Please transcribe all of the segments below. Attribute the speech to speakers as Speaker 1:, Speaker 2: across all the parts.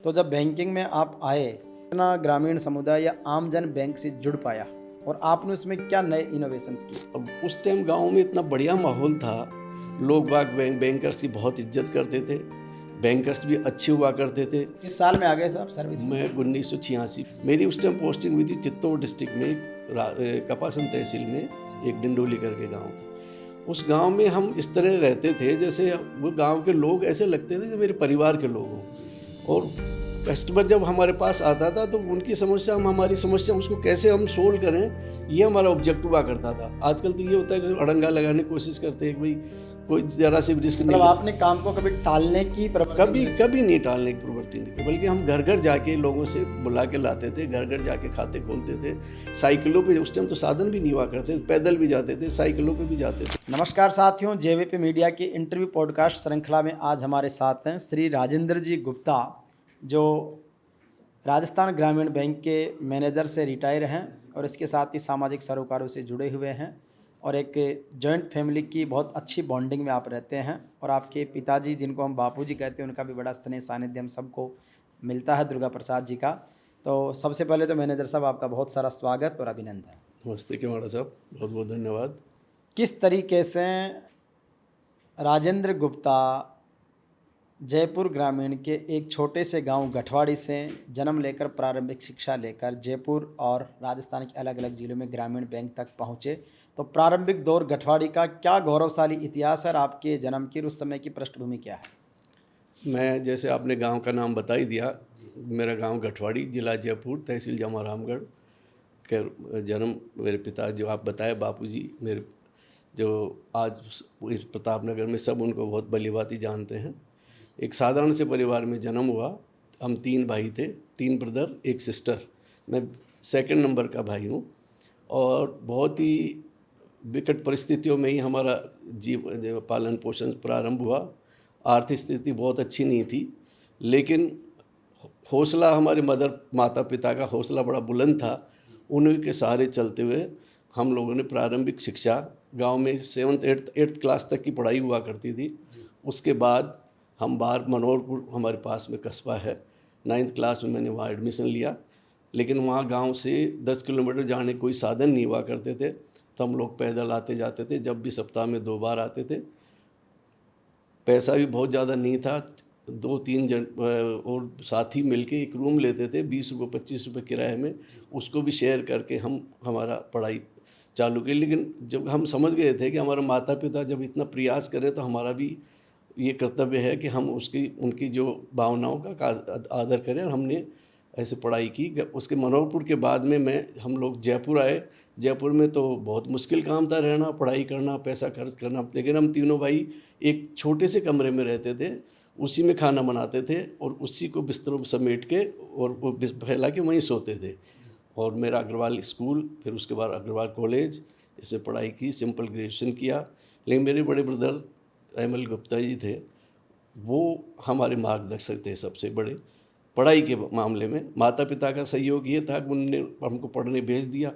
Speaker 1: तो जब बैंकिंग में आप आए, कितना ग्रामीण समुदाय या आम जन बैंक से जुड़ पाया और आपने उसमें क्या नए इनोवेशंस किए?
Speaker 2: अब उस टाइम गांव में इतना बढ़िया माहौल था। लोग बाग बैंकर्स की बहुत इज्जत करते थे। बैंकर्स भी अच्छे हुआ करते थे।
Speaker 1: किस साल में आ गए थे आप सर्विस में?
Speaker 2: मैं 1986 मेरी उस टाइम पोस्टिंग हुई थी चित्तौड़ डिस्ट्रिक्ट में कपासन तहसील में एक डिंडोली करके गांव था। उस गांव में हम इस तरह रहते थे जैसे वो गांव के लोग ऐसे लगते थे कि मेरे परिवार के लोग हों। और कस्टमर जब हमारे पास आता था तो उनकी समस्या हम हमारी समस्या उसको कैसे हम सोल्व करें, ये हमारा ऑब्जेक्टिव हुआ करता था। आजकल तो ये होता है कि अड़ंगा लगाने की कोशिश करते हैं कि भाई कोई ज़रा सी रिस्क नहीं
Speaker 1: मतलब
Speaker 2: लेते।
Speaker 1: आपने काम को कभी टालने की
Speaker 2: कभी कभी नहीं टालने की प्रवृत्ति नहीं थी, बल्कि हम घर घर जाके लोगों से बुला के लाते थे, घर घर जाके खाते खोलते थे। साइकिलों पे उस टाइम तो साधन भी नहीं हुआ करते, पैदल भी जाते थे, साइकिलों पे भी जाते थे।
Speaker 1: नमस्कार साथियों, जेवीपी मीडिया की इंटरव्यू पॉडकास्ट श्रृंखला में आज हमारे साथ हैं श्री राजेंद्र जी गुप्ता, जो राजस्थान ग्रामीण बैंक के मैनेजर से रिटायर हैं और इसके साथ ही सामाजिक सरोकारों से जुड़े हुए हैं और एक जॉइंट फैमिली की बहुत अच्छी बॉन्डिंग में आप रहते हैं। और आपके पिताजी, जिनको हम बापूजी कहते हैं, उनका भी बड़ा स्नेह सानिध्य हम सबको मिलता है, दुर्गा प्रसाद जी का। तो सबसे पहले तो मैनेजर साहब, आपका बहुत सारा स्वागत और अभिनंदन।
Speaker 2: नमस्ते केवाड़ा साहब, बहुत बहुत धन्यवाद।
Speaker 1: किस तरीके से राजेंद्र गुप्ता जयपुर ग्रामीण के एक छोटे से गांव गठवाड़ी से जन्म लेकर प्रारंभिक शिक्षा लेकर जयपुर और राजस्थान के अलग अलग जिलों में ग्रामीण बैंक तक पहुंचे, तो प्रारंभिक दौर गठवाड़ी का क्या गौरवशाली इतिहास है और आपके जन्म की उस समय की पृष्ठभूमि क्या है?
Speaker 2: मैं जैसे आपने गांव का नाम बता ही दिया, मेरा गांव गठवाड़ी, जिला जयपुर, तहसील जमारामगढ़ के जन्म मेरे पिता जो आप बताए बापूजी, मेरे जो आज इस प्रतापनगर में सब उनको बहुत भलीभांति जानते हैं। एक साधारण से परिवार में जन्म हुआ। हम 3 भाई थे, 3 ब्रदर, 1 सिस्टर। मैं सेकंड नंबर का भाई हूँ। और बहुत ही विकट परिस्थितियों में ही हमारा पालन पोषण प्रारंभ हुआ। आर्थिक स्थिति बहुत अच्छी नहीं थी, लेकिन हौसला हमारे माता पिता का हौसला बड़ा बुलंद था। उन्हीं के सहारे चलते हुए हम लोगों ने प्रारंभिक शिक्षा गांव में 7th 8th क्लास तक की पढ़ाई हुआ करती थी। उसके बाद हम बाहर मनोहरपुर, हमारे पास में कस्बा है, 9th क्लास में मैंने वहाँ एडमिशन लिया। लेकिन वहाँ गांव से 10 किलोमीटर जाने कोई साधन नहीं हुआ करते थे, तो हम लोग पैदल आते जाते थे। जब भी सप्ताह में 2 बार आते थे। पैसा भी बहुत ज़्यादा नहीं था। 2-3 जन और साथी मिलके एक रूम लेते थे, 20 रुपये 25 रुपये किराए में। उसको भी शेयर करके हम हमारा पढ़ाई चालू की। लेकिन जब हम समझ गए थे कि हमारे माता पिता जब इतना प्रयास करें तो हमारा भी ये कर्तव्य है कि हम उनकी जो भावनाओं का आदर करें, और हमने ऐसे पढ़ाई की। उसके मनोहरपुर के बाद में हम लोग जयपुर आए। जयपुर में तो बहुत मुश्किल काम था रहना, पढ़ाई करना, पैसा खर्च करना। लेकिन हम तीनों भाई एक छोटे से कमरे में रहते थे, उसी में खाना बनाते थे और उसी को बिस्तरों में समेट के और वो फैला के वहीं सोते थे। और मेरा अग्रवाल स्कूल, फिर उसके बाद अग्रवाल कॉलेज, इसमें पढ़ाई की, सिंपल ग्रेजुएशन किया। लेकिन मेरे बड़े ब्रदर एमएल गुप्ता जी थे, वो हमारे मार्गदर्शक थे सबसे बड़े पढ़ाई के मामले में। माता पिता का सहयोग ये था कि उन्होंने हमको पढ़ने भेज दिया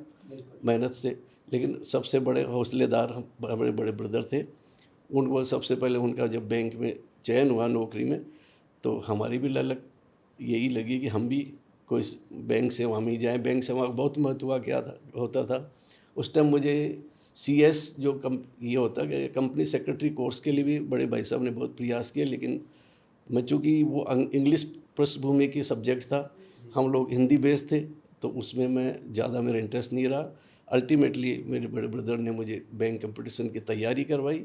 Speaker 2: मेहनत से। लेकिन सबसे बड़े हौसलेदार हमारे बड़े ब्रदर थे। उनको सबसे पहले उनका जब बैंक में चयन हुआ नौकरी में, तो हमारी भी ललक यही लगी कि हम भी कोई बैंक से वहाँ ही जाएँ। बैंक से वहाँ बहुत महत्व हुआ क्या था होता था उस टाइम। मुझे CS जो ये होता कि कंपनी सेक्रेटरी कोर्स के लिए भी बड़े भाई साहब ने बहुत प्रयास किए। लेकिन मैं चूँकि वो इंग्लिश पृष्ठभूमि की सब्जेक्ट था, हम लोग हिंदी बेस्ड थे, तो उसमें मैं ज़्यादा मेरा इंटरेस्ट नहीं रहा। अल्टीमेटली मेरे बड़े ब्रदर ने मुझे बैंक कंपटीशन की तैयारी करवाई,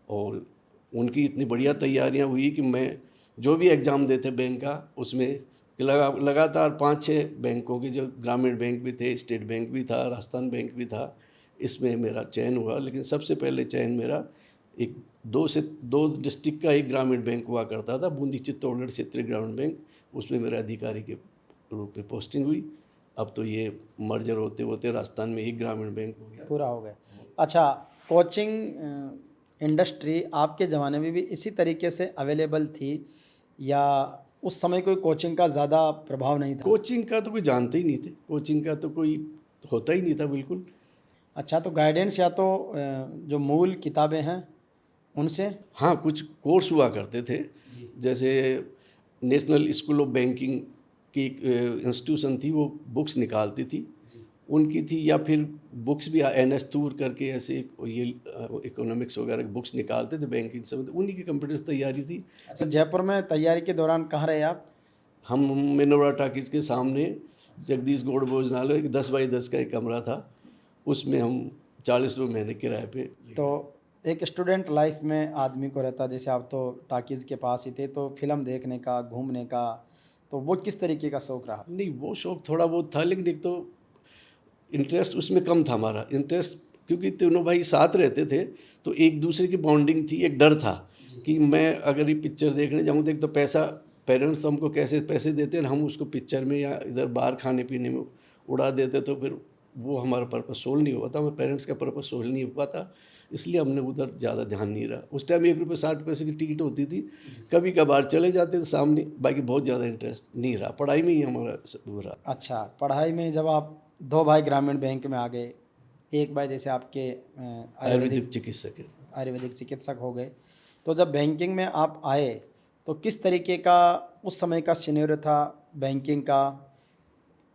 Speaker 2: और उनकी इतनी बढ़िया तैयारियां हुई कि मैं जो भी एग्ज़ाम देते बैंक का, उसमें लगातार 5-6 बैंकों के, जो ग्रामीण बैंक भी थे, स्टेट बैंक भी था, राजस्थान बैंक भी था, इसमें मेरा चयन हुआ। लेकिन सबसे पहले चयन मेरा एक 2 डिस्ट्रिक्ट का एक ग्रामीण बैंक हुआ करता था, बूंदी चित्तौड़गढ़ क्षेत्रीय ग्रामीण बैंक। उसमें मेरा अधिकारी के रूप में पोस्टिंग हुई। अब तो ये मर्जर होते होते राजस्थान में एक ग्रामीण बैंक हो गया,
Speaker 1: पूरा हो गया। अच्छा, कोचिंग इंडस्ट्री आपके ज़माने में भी इसी तरीके से अवेलेबल थी या उस समय कोई कोचिंग का ज़्यादा प्रभाव नहीं था?
Speaker 2: कोचिंग का तो कोई जानते ही नहीं थे, कोचिंग का तो कोई होता ही नहीं था बिल्कुल।
Speaker 1: अच्छा, तो गाइडेंस या तो जो मूल किताबें हैं उनसे?
Speaker 2: हाँ, कुछ कोर्स हुआ करते थे। जैसे नेशनल स्कूल ऑफ बैंकिंग की एक इंस्टीट्यूशन थी, वो बुक्स निकालती थी, उनकी थी। या फिर बुक्स भी NS तूर करके ऐसे ये इकोनॉमिक्स वगैरह की बुक्स निकालते थे बैंकिंग से, उन्हीं की कंप्यूटर तैयारी थी।
Speaker 1: अच्छा, जयपुर में तैयारी के दौरान कहाँ रहे आप?
Speaker 2: हम मिनोरा टाकीज़ के सामने जगदीश गौड़ भोजनालय, एक 10 बाई 10 का एक कमरा था, उसमें हम 40 रुपये महीने किराए पे।
Speaker 1: तो एक स्टूडेंट लाइफ में आदमी को रहता, जैसे आप तो टाकीज़ के पास ही थे, तो फिल्म देखने का, घूमने का, तो वो किस तरीके का शौक़ रहा?
Speaker 2: नहीं, वो शौक़ थोड़ा बहुत था, लेकिन एक तो इंटरेस्ट उसमें कम था हमारा इंटरेस्ट, क्योंकि तीनों भाई साथ रहते थे, तो एक दूसरे की बॉन्डिंग थी। एक डर था कि मैं अगर ये पिक्चर देखने जाऊँ तो एक तो पैसा, पेरेंट्स तो हमको कैसे पैसे देते हैं, हम उसको पिक्चर में या इधर बाहर खाने पीने में उड़ा देते, तो फिर वो हमारा पर्पस सोल्व नहीं हुआ था, हमें पेरेंट्स का पर्पस सोल्व नहीं हुआ था, इसलिए हमने उधर ज़्यादा ध्यान नहीं रहा। उस टाइम 1 रुपये 60 पैसे की टिकट होती थी, कभी कभार चले जाते थे सामने, बाकी बहुत ज़्यादा इंटरेस्ट नहीं रहा, पढ़ाई में ही हमारा वो रहा।
Speaker 1: अच्छा, पढ़ाई में जब आप 2 भाई ग्रामीण बैंक में आ गए, एक भाई जैसे आपके
Speaker 2: आयुर्वेदिक चिकित्सक है।
Speaker 1: आयुर्वेदिक चिकित्सक हो गए, तो जब बैंकिंग में आप आए, तो किस तरीके का उस समय का सिनेरियो था बैंकिंग का?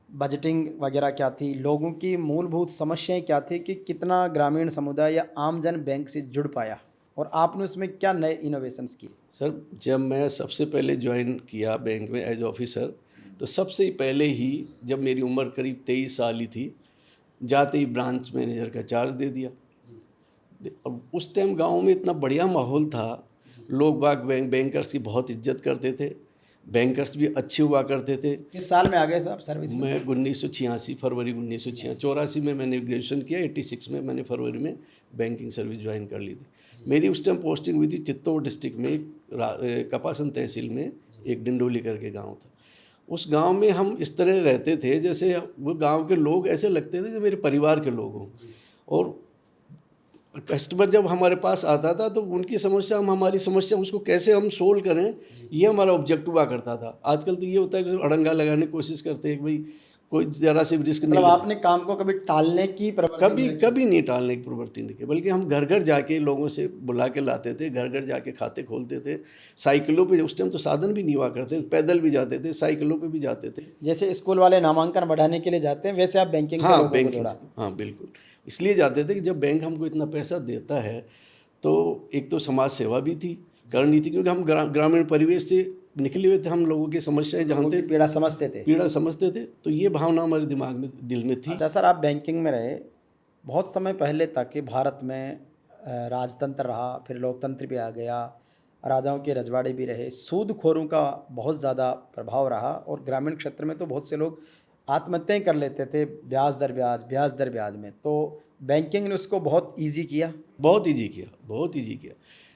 Speaker 1: बजटिंग वगैरह क्या थी? लोगों की मूलभूत समस्याएं क्या थी कि कितना ग्रामीण समुदाय या आमजन बैंक से जुड़ पाया, और आपने उसमें क्या नए इनोवेशंस किए?
Speaker 2: सर, जब मैं सबसे पहले ज्वाइन किया बैंक में एज ऑफिसर, तो सबसे पहले ही जब मेरी उम्र करीब 23 साल ही थी, जाते ही ब्रांच मैनेजर का चार्ज दे दिया। अब उस टाइम गांव में इतना बढ़िया माहौल था, लोग बाग बैंकर्स की बहुत इज्जत करते थे, बैंकर्स भी अच्छे हुआ करते थे।
Speaker 1: किस साल में आ गए थे आप सर्विस में?
Speaker 2: मैं 1986 फरवरी 1986 84 में मैंने ग्रेजुएशन किया, 86 में मैंने फरवरी में बैंकिंग सर्विस ज्वाइन कर ली थी। मेरी उस टाइम पोस्टिंग हुई थी चित्तौड़ डिस्ट्रिक्ट में, एक कपासन तहसील में एक डिंडोली करके गांव था। उस गांव में हम इस तरह रहते थे जैसे वो गांव के लोग ऐसे लगते थे जो मेरे परिवार के लोग हों, और कस्टमर जब हमारे पास आता था तो उनकी समस्या, हम हमारी समस्या, उसको कैसे हम सोल्व करें, ये हमारा ऑब्जेक्टिव हुआ करता था। आजकल तो ये होता है कि अड़ंगा लगाने की कोशिश करते हैं कि भाई कोई ज़रा से भी रिस्क नहीं
Speaker 1: मतलब
Speaker 2: लेता।
Speaker 1: आपने काम को कभी टालने की प्रवृत्ति
Speaker 2: कभी कभी नहीं टालने की प्रवृत्ति नहीं की, बल्कि हम घर घर जाके लोगों से बुला के लाते थे, घर घर जाके खाते खोलते थे। साइकिलों पे, उस टाइम तो साधन भी नहीं हुआ करते, पैदल भी जाते थे, साइकिलों पे भी जाते थे।
Speaker 1: जैसे स्कूल वाले नामांकन बढ़ाने के लिए जाते हैं, वैसे आप बैंकिंग से
Speaker 2: हाँ,
Speaker 1: लोगों को
Speaker 2: बैंकिंग,
Speaker 1: जोड़ा?
Speaker 2: हाँ बिल्कुल, इसलिए जाते थे कि जब बैंक हमको इतना पैसा देता है तो एक तो समाज सेवा भी थी, करनी थी, क्योंकि हम ग्रामीण परिवेश से निकले हुए थे, हम लोगों की समस्याएं जानते थे,
Speaker 1: पीड़ा समझते थे।
Speaker 2: पीड़ा समझते थे, तो ये भावना हमारे दिमाग में, दिल में थी।
Speaker 1: अच्छा सर, आप बैंकिंग में रहे, बहुत समय पहले तक कि भारत में राजतंत्र रहा, फिर लोकतंत्र भी आ गया, राजाओं के रजवाड़े भी रहे, सूदखोरों का बहुत ज़्यादा प्रभाव रहा, और ग्रामीण क्षेत्र में तो बहुत से लोग आत्महत्याएं कर लेते थे ब्याज दर ब्याज, ब्याज दर ब्याज में। तो बैंकिंग ने उसको बहुत ईजी किया।
Speaker 2: बहुत ईजी किया, बहुत ईजी किया।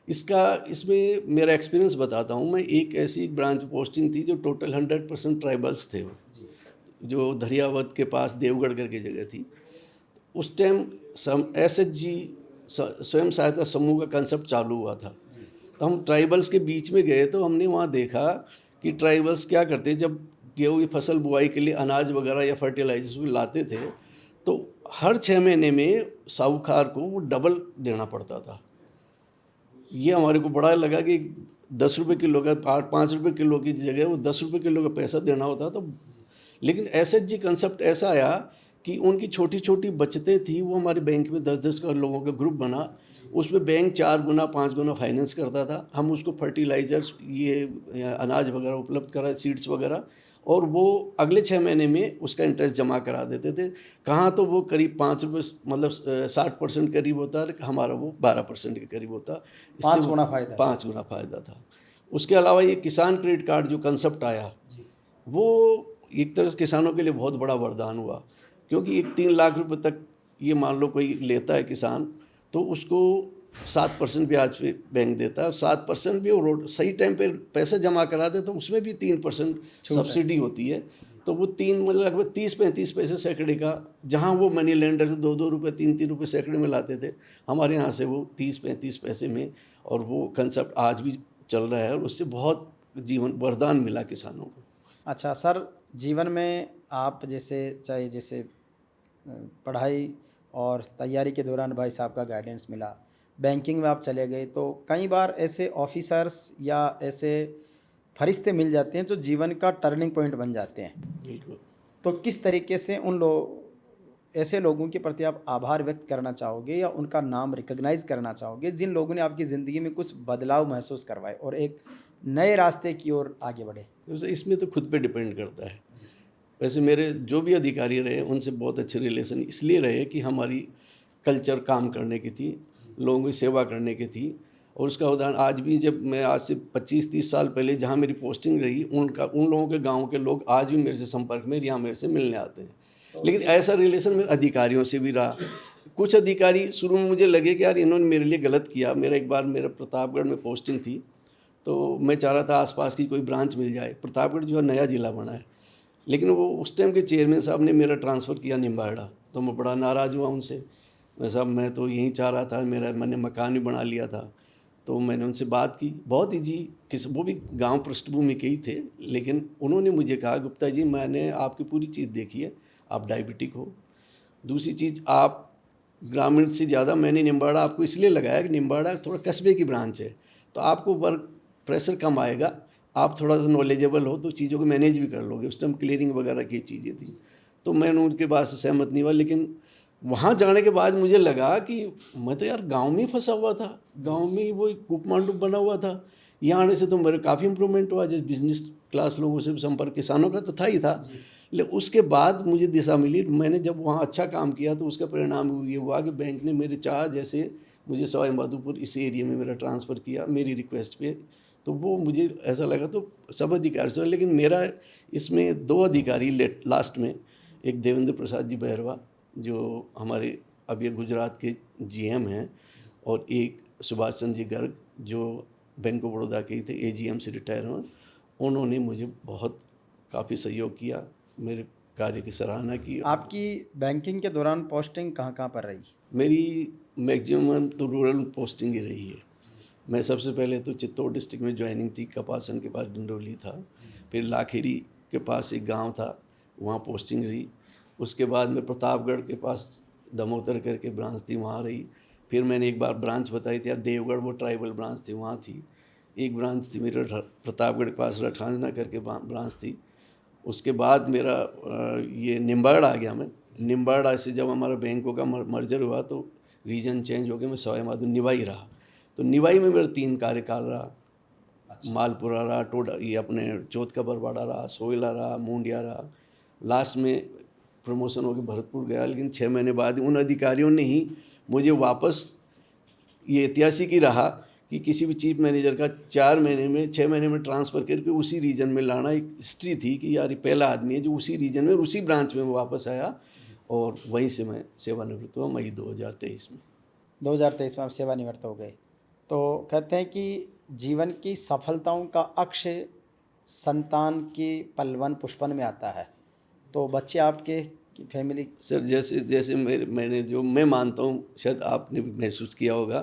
Speaker 2: इसमें मेरा एक्सपीरियंस बताता हूँ। मैं एक ऐसी ब्रांच पोस्टिंग थी जो टोटल 100% ट्राइबल्स थे, वो जो धरियावत के पास देवगढ़ करके जगह थी। उस टाइम SHG स्वयं सहायता समूह का कंसेप्ट चालू हुआ था, तो हम ट्राइबल्स के बीच में गए, तो हमने वहाँ देखा कि ट्राइबल्स क्या करते, जब गेहूँ की फसल बुआई के लिए अनाज वगैरह या फर्टिलाइजर्स भी लाते थे, तो हर 6 महीने में साहूकार को वो डबल देना पड़ता था। ये हमारे को बड़ा लगा कि 10 रुपये किलो का, 5 रुपये किलो की जगह वो 10 रुपये किलो का पैसा देना होता था। लेकिन SHG कंसेप्ट ऐसा आया कि उनकी छोटी छोटी बचतें थी, वो हमारे बैंक में 10-10 का लोगों का ग्रुप बना, उसमें बैंक 4 गुना 5 गुना फाइनेंस करता था। हम उसको फर्टिलाइजर्स, ये अनाज वगैरह उपलब्ध करा, सीड्स वगैरह, और वो अगले 6 महीने में उसका इंटरेस्ट जमा करा देते थे। कहाँ तो वो करीब 5 रुपये, मतलब 60% करीब होता है, हमारा वो 12% के करीब होता।
Speaker 1: 5 गुना फायदा।
Speaker 2: 5 गुना फ़ायदा था। उसके अलावा ये किसान क्रेडिट कार्ड जो कंसेप्ट आया, वो एक तरह से किसानों के लिए बहुत बड़ा वरदान हुआ, क्योंकि 3 लाख रुपए तक ये मान लो कोई लेता है किसान, तो उसको 7% ब्याज पे बैंक देता है। 7% भी वो सही टाइम पे पैसा जमा करा दे तो उसमें भी 3% सब्सिडी होती है। तो वो 3, मतलब लगभग 30-35 पैसे सैकड़े का, जहाँ वो मनी लेंडर से 2-2 रुपये 3-3 रुपये सैकड़े में लाते थे, हमारे यहाँ से वो 30-35 पैसे में, और वो कंसेप्ट आज भी चल रहा है, और उससे बहुत जीवन वरदान मिला किसानों को।
Speaker 1: अच्छा सर, जीवन में आप जैसे पढ़ाई और तैयारी के दौरान भाई साहब का गाइडेंस मिला, बैंकिंग में आप चले गए, तो कई बार ऐसे ऑफिसर्स या ऐसे फरिश्ते मिल जाते हैं जो जीवन का टर्निंग पॉइंट बन जाते हैं।
Speaker 2: बिल्कुल।
Speaker 1: तो किस तरीके से ऐसे लोगों के प्रति आप आभार व्यक्त करना चाहोगे या उनका नाम रिकॉग्नाइज करना चाहोगे जिन लोगों ने आपकी ज़िंदगी में कुछ बदलाव महसूस करवाए और एक नए रास्ते की ओर आगे बढ़े?
Speaker 2: वैसे इसमें तो खुद पे डिपेंड करता है। वैसे मेरे जो भी अधिकारी रहे उनसे बहुत अच्छे रिलेशन इसलिए रहे कि हमारी कल्चर काम करने की थी, लोगों की सेवा करने की थी। और उसका उदाहरण आज भी, जब मैं आज से 25-30 साल पहले जहाँ मेरी पोस्टिंग रही, उन लोगों के गांव के लोग आज भी मेरे से संपर्क में, यहाँ मेरे से मिलने आते हैं। लेकिन ऐसा रिलेशन मेरे अधिकारियों से भी रहा। कुछ अधिकारी शुरू में मुझे लगे कि यार इन्होंने मेरे लिए गलत किया। एक बार मेरा प्रतापगढ़ में पोस्टिंग थी, तो मैं चाह रहा था आसपास की कोई ब्रांच मिल जाए। प्रतापगढ़ जो है नया ज़िला बना है, लेकिन वो उस टाइम के चेयरमैन साहब ने मेरा ट्रांसफ़र किया निम्बाड़ा। तो मैं बड़ा नाराज़ हुआ उनसे। मैं तो यहीं चाह रहा था, मैंने मकान भी बना लिया था। तो मैंने उनसे बात की, बहुत ईजी, वो भी गांव पृष्ठभूमि के ही थे, लेकिन उन्होंने मुझे कहा, गुप्ता जी मैंने आपकी पूरी चीज़ देखी है, आप डायबिटिक हो। दूसरी चीज़, आप ग्रामीण से ज़्यादा, मैंने निम्बाड़ा आपको इसलिए लगाया कि निम्बाड़ा थोड़ा कस्बे की ब्रांच है, तो आपको वर्क प्रेशर कम आएगा, आप थोड़ा सा नॉलेजेबल हो तो चीज़ों को मैनेज भी कर लोगे। उस टाइम क्लियरिंग वगैरह की चीज़ें थी। तो मैंने उनके बात से सहमत नहीं हुआ। लेकिन वहाँ जाने के बाद मुझे लगा कि मैं तो यार गांव में ही फंसा हुआ था, गांव में ही वो कूपमांडू बना हुआ था। यहाँ आने से तो मेरे काफ़ी इंप्रूवमेंट हुआ। जैसे बिजनेस क्लास लोगों से संपर्क, किसानों का तो था ही था, लेकिन उसके बाद मुझे दिशा मिली। मैंने जब वहाँ अच्छा काम किया तो उसका परिणाम ये हुआ कि बैंक ने मेरे चाह जैसे मुझे सवाई माधोपुर इस एरिया में मेरा ट्रांसफ़र किया मेरी रिक्वेस्ट पे। तो वो मुझे ऐसा लगा, तो सब अधिकारी से। लेकिन मेरा इसमें 2 अधिकारी लास्ट में, एक देवेंद्र प्रसाद जी बहरवा जो हमारे अब ये गुजरात के जीएम हैं, और एक सुभाष चंद्र जी गर्ग जो बैंक ऑफ बड़ौदा के ही थे, एजीएम से रिटायर हुए। उन्होंने मुझे बहुत काफ़ी सहयोग किया, मेरे कार्य की सराहना की।
Speaker 1: आपकी बैंकिंग के दौरान पोस्टिंग कहाँ पर रही?
Speaker 2: मेरी मैक्सिमम तो रूरल पोस्टिंग ही रही है। मैं सबसे पहले तो चित्तौड़ डिस्ट्रिक्ट में ज्वाइनिंग थी, कपासन के पास डिंडोली था। फिर लाखेरी के पास एक गांव था, वहाँ पोस्टिंग रही। उसके बाद में प्रतापगढ़ के पास दमोदर करके ब्रांच थी, वहाँ रही। फिर मैंने एक बार ब्रांच बताई थी, देवगढ़, वो ट्राइबल ब्रांच थी, वहाँ थी। एक ब्रांच थी मेरे प्रतापगढ़ के पास रठांजना करके ब्रांच थी। उसके बाद मेरा ये निम्बाड़ा आ गया। मैं निम्बाड़ा से जब हमारा बैंकों का मर्जर हुआ तो रीजन चेंज हो गया, मैं सवाई माधोपुर निवाई रहा। तो निवाई में मेरा 3 कार्यकाल रहा। मालपुरा रहा, टोडा, ये अपने चौथ का बरवाड़ा रहा, सोयला रहा, मुंडिया रहा। लास्ट में प्रमोशन होकर भरतपुर गया। लेकिन 6 महीने बाद उन अधिकारियों ने ही मुझे वापस, ये ऐतिहासिक ही रहा कि किसी भी चीफ मैनेजर का 6 महीने में ट्रांसफ़र करके उसी रीजन में लाना एक हिस्ट्री थी कि यार ये पहला आदमी है जो उसी रीजन में, उसी ब्रांच में वापस आया। और वहीं से मैं सेवानिवृत्त हुआ मई 2023 में।
Speaker 1: 2023 में आप सेवानिवृत्त हो गए। तो कहते हैं कि जीवन की सफलताओं का अक्ष्य संतान की पलवन पुष्पन में आता है। तो बच्चे आपके की फैमिली?
Speaker 2: सर जैसे मैं मानता हूँ, शायद आपने भी महसूस किया होगा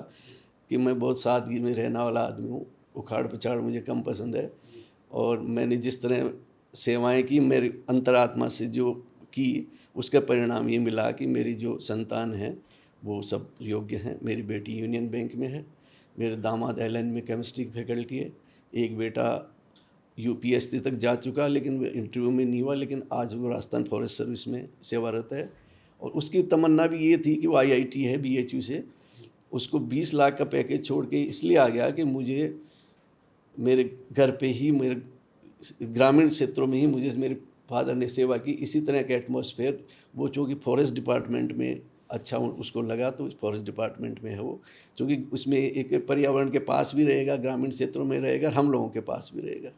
Speaker 2: कि मैं बहुत सादगी में रहने वाला आदमी हूँ। उखाड़ पछाड़ मुझे कम पसंद है। और मैंने जिस तरह सेवाएं की मेरी अंतरात्मा से जो की, उसका परिणाम ये मिला कि मेरी जो संतान है वो सब योग्य हैं। मेरी बेटी यूनियन बैंक में है, मेरे दामाद एलएन में केमिस्ट्री की फैकल्टी है, एक बेटा यूपीएससी तक जा चुका लेकिन इंटरव्यू में नहीं हुआ, लेकिन आज वो राजस्थान फॉरेस्ट सर्विस में सेवारत है। और उसकी तमन्ना भी ये थी कि वो आईआईटी है बीएचयू से, उसको 20 लाख का पैकेज छोड़ के इसलिए आ गया कि मुझे मेरे घर पे ही, मेरे ग्रामीण क्षेत्रों में ही मुझे मेरे फादर ने सेवा की। इसी तरह का एटमॉस्फेयर वो, चूँकि फॉरेस्ट डिपार्टमेंट में अच्छा उसको लगा तो फॉरेस्ट डिपार्टमेंट में है वो, क्योंकि उसमें एक पर्यावरण के पास भी रहेगा, ग्रामीण क्षेत्रों में रहेगा, हम लोगों के पास भी रहेगा।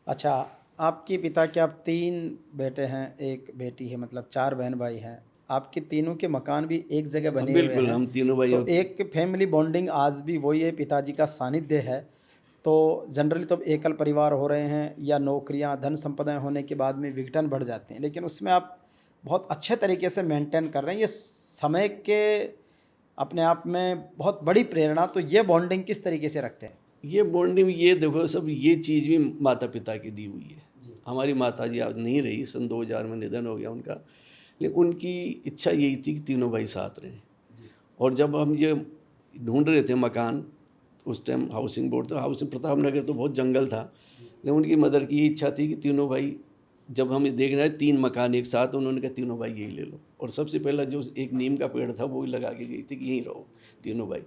Speaker 1: अच्छा, आपके पिता के आप 3 बेटे हैं, 1 बेटी है, मतलब 4 बहन भाई हैं। आपके तीनों के मकान भी एक जगह बने हुए
Speaker 2: बिल्कुल,
Speaker 1: हैं।
Speaker 2: हम तीनों भाई।
Speaker 1: तो एक फैमिली बॉन्डिंग आज भी वही है, पिताजी का सानिध्य है। तो जनरली तो एकल परिवार हो रहे हैं या नौकरियां, धन संपदाएं होने के बाद में विघटन बढ़ जाते हैं, लेकिन उसमें आप बहुत अच्छे तरीके से मेंटेन कर रहे हैं। ये समय के अपने आप में बहुत बड़ी प्रेरणा। तो ये बॉन्डिंग किस तरीके से रखते हैं?
Speaker 2: ये बॉन्डिंग, ये देखो सब, ये चीज़ भी माता पिता की दी हुई है। हमारी माता जी आज नहीं रही, सन 2000 में निधन हो गया उनका, लेकिन उनकी इच्छा यही थी कि तीनों भाई साथ रहें। और जब हम ये ढूंढ रहे थे मकान, उस टाइम हाउसिंग बोर्ड, तो हाउसिंग प्रताप नगर तो बहुत जंगल था, लेकिन उनकी मदर की ये इच्छा थी कि तीनों भाई, जब हमें देख रहे हैं 3 मकान एक साथ, उन्होंने कहा तीनों भाई यही ले लो। और सबसे पहला जो एक नीम का पेड़ था वो लगा के गई थी कि यहीं रहो तीनों भाई,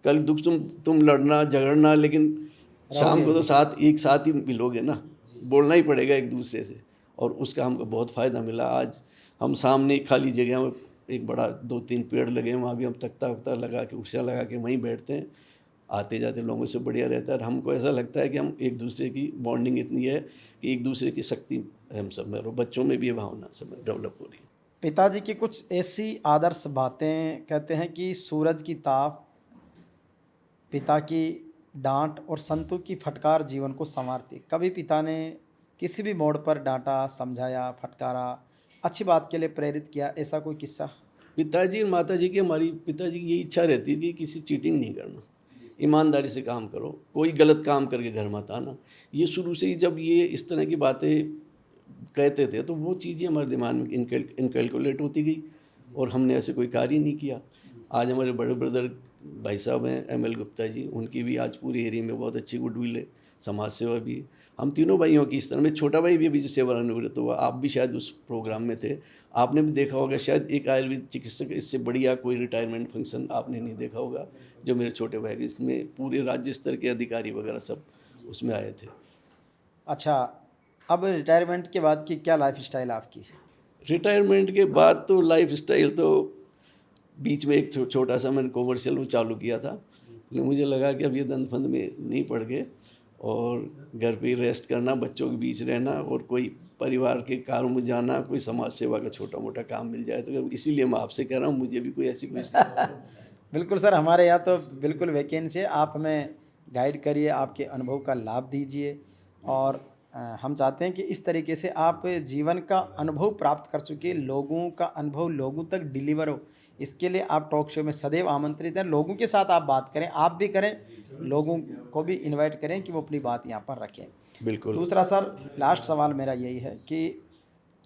Speaker 2: कल दुख तुम लड़ना झगड़ना, लेकिन शाम को तो एक साथ ही मिलोगे ना, बोलना ही पड़ेगा एक दूसरे से। और उसका हमको बहुत फ़ायदा मिला। आज हम सामने खाली जगह में एक बड़ा 2-3 पेड़ लगे हैं, वहाँ भी हम तख्ता वख्ता लगा के, कुर्सियाँ लगा के वहीं बैठते हैं। आते जाते लोगों से बढ़िया रहता है। और हमको ऐसा लगता है कि हम एक दूसरे की बॉन्डिंग इतनी है कि एक दूसरे की शक्ति हम सब में, और बच्चों में भी ये भावना सब डेवलप हो रही है।
Speaker 1: पिताजी की कुछ ऐसी आदर्श बातें, कहते हैं कि सूरज की ताप, पिता की डांट और संतों की फटकार जीवन को संवारती। कभी पिता ने किसी भी मोड़ पर डांटा, समझाया, फटकारा, अच्छी बात के लिए प्रेरित किया, ऐसा कोई किस्सा?
Speaker 2: पिताजी और माताजी की, हमारी पिताजी की यही इच्छा रहती थी कि किसी चीटिंग नहीं करना, ईमानदारी से काम करो, कोई गलत काम करके घर मत आना। ये शुरू से ही जब ये इस तरह की बातें कहते थे तो वो चीज़ें हमारे दिमाग में इनकैलकुलेट होती गई, और हमने ऐसे कोई कार्य नहीं किया। आज हमारे बड़े ब्रदर भाई साहब हैं ML गुप्ता जी, उनकी भी आज पूरे एरिया में बहुत अच्छी गुडविल है, समाज सेवा भी है। हम तीनों भाइयों की इस तरह में, छोटा भाई भी अभी जो सेवानिवृत्त हुआ, आप भी शायद उस प्रोग्राम में थे, आपने भी देखा होगा शायद, एक आयुर्वेद चिकित्सक, इससे बढ़िया कोई रिटायरमेंट फंक्शन आपने नहीं देखा होगा जो मेरे छोटे भाई के, इसमें पूरे राज्य स्तर के अधिकारी वगैरह सब उसमें आए थे।
Speaker 1: अच्छा, अब रिटायरमेंट के बाद की क्या लाइफ स्टाइल आपकी?
Speaker 2: रिटायरमेंट के बाद तो लाइफ स्टाइल तो, बीच में एक छोटा सा मैंने कॉमर्शियल वो चालू किया था, लेकिन मुझे लगा कि अब ये दंड फंद में नहीं पड़ गए, और घर पे ही रेस्ट करना, बच्चों के बीच रहना, और कोई परिवार के कार्यों में जाना, कोई समाज सेवा का छोटा मोटा काम मिल जाए तो, इसीलिए मैं आपसे कह रहा हूँ मुझे भी कोई ऐसी कोई
Speaker 1: बिल्कुल सर, हमारे यहाँ तो बिल्कुल वैकेंसी है, आप हमें गाइड करिए, आपके अनुभव का लाभ दीजिए। और हम चाहते हैं कि इस तरीके से आप जीवन का अनुभव प्राप्त कर चुके, लोगों का अनुभव लोगों तक डिलीवर हो, इसके लिए आप टॉक शो में सदैव आमंत्रित हैं। लोगों के साथ आप बात करें, आप भी करें, लोगों को भी इनवाइट करें कि वो अपनी बात यहाँ पर रखें।
Speaker 2: बिल्कुल।
Speaker 1: दूसरा सर, लास्ट सवाल मेरा यही है कि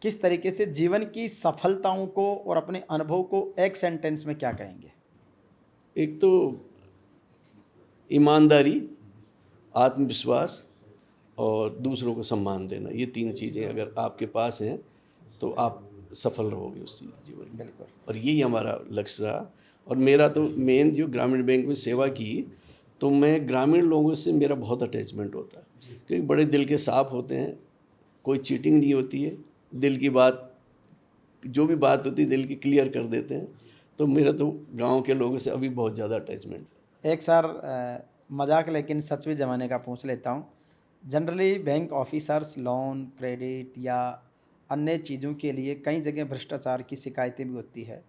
Speaker 1: किस तरीके से जीवन की सफलताओं को और अपने अनुभव को एक सेंटेंस में क्या कहेंगे?
Speaker 2: एक तो ईमानदारी, आत्मविश्वास और दूसरों को सम्मान देना, ये 3 चीज़ें अगर आपके पास हैं तो आप सफल रहोगे उस जीवन में।
Speaker 1: बिल्कुल।
Speaker 2: और यही हमारा लक्ष्य रहा। और मेरा तो मेन, जो ग्रामीण बैंक में सेवा की, तो मैं ग्रामीण लोगों से मेरा बहुत अटैचमेंट होता है, क्योंकि बड़े दिल के साफ होते हैं, कोई चीटिंग नहीं होती है, दिल की बात, जो भी बात होती है दिल की क्लियर कर देते हैं। तो मेरा तो गांव के लोगों से अभी बहुत ज़्यादा अटैचमेंट है।
Speaker 1: एक सर मजाक लेकिन सच भी जमाने का पूछ लेता हूँ। Generally bank officers loan, credit या अन्य चीज़ों के लिए कई जगह भ्रष्टाचार की शिकायतें भी होती है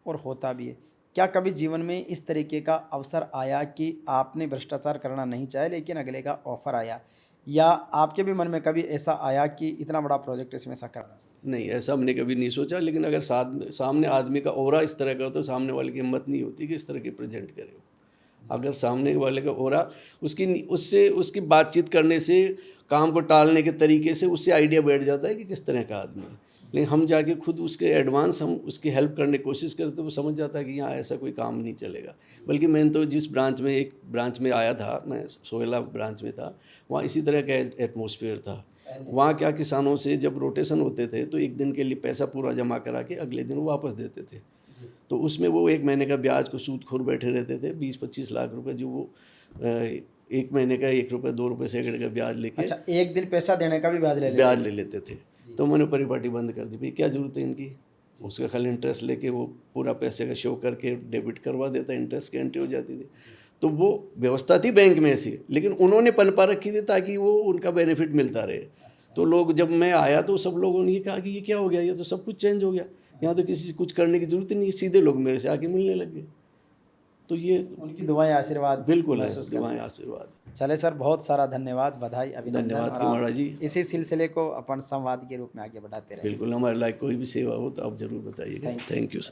Speaker 1: और होता भी है। क्या कभी जीवन में इस तरीके का अवसर आया कि आपने भ्रष्टाचार करना नहीं चाहे लेकिन अगले का ऑफर आया, या आपके भी मन में कभी ऐसा आया कि इतना बड़ा प्रोजेक्ट इसमें ऐसा करना?
Speaker 2: नहीं, ऐसा हमने कभी नहीं सोचा, लेकिन अगर सामने आदमी का ऑरा इस तरह का हो तो सामने वाले की हिम्मत नहीं होती कि इस तरह की प्रेजेंट करे। अगर सामने वाले का ऑरा, उसकी बातचीत करने से, काम को टालने के तरीके से उससे आइडिया बैठ जाता है कि किस तरह का आदमी है। लेकिन हम जाके खुद उसके एडवांस हम उसकी हेल्प करने की कोशिश करते तो वो समझ जाता है कि यहाँ ऐसा कोई काम नहीं चलेगा। बल्कि मैंने तो जिस एक ब्रांच में आया था, मैं सोहेला ब्रांच में था, वहाँ इसी तरह का एटमॉस्फेयर था। वहाँ क्या, किसानों से जब रोटेशन होते थे तो एक दिन के लिए पैसा पूरा जमा करा के अगले दिन वो वापस देते थे। तो उसमें वो 1 महीने का ब्याज को सूदखोर बैठे रहते थे, 20-25 लाख रुपए, जो वो 1 महीने का 1 रुपये 2 रुपये सैकड़े का ब्याज लेके,
Speaker 1: अच्छा, एक दिन पैसा देने का भी ब्याज
Speaker 2: ले लेते थे। तो मैंने परिपाटी बंद कर दी, भाई क्या जरूरत है इनकी, उसका खाली इंटरेस्ट लेके वो पूरा पैसे का शो करके डेबिट करवा देता, इंटरेस्ट की एंट्री हो जाती थी। तो वो व्यवस्था थी बैंक में ऐसी, लेकिन उन्होंने पनपा रखी थी ताकि वो उनका बेनिफिट मिलता रहे। तो लोग, जब मैं आया तो सब लोगों ने ये कहा कि ये क्या हो गया, ये तो सब कुछ चेंज हो गया, यहाँ तो किसी से कुछ करने की जरूरत ही नहीं, सीधे लोग मेरे से आके मिलने लग गए। तो ये
Speaker 1: उनकी दुआएं, आशीर्वाद
Speaker 2: बिल्कुल है, दुआएं आशीर्वाद।
Speaker 1: चले सर, बहुत सारा धन्यवाद, बधाई, अभिनंदन।
Speaker 2: धन्यवाद
Speaker 1: और
Speaker 2: कुमारा जी।
Speaker 1: इसी सिलसिले को अपन संवाद के रूप में आगे बढ़ाते रहे।
Speaker 2: बिल्कुल, हमारे लायक कोई भी सेवा हो तो आप जरूर बताइएगा। Thank you sir.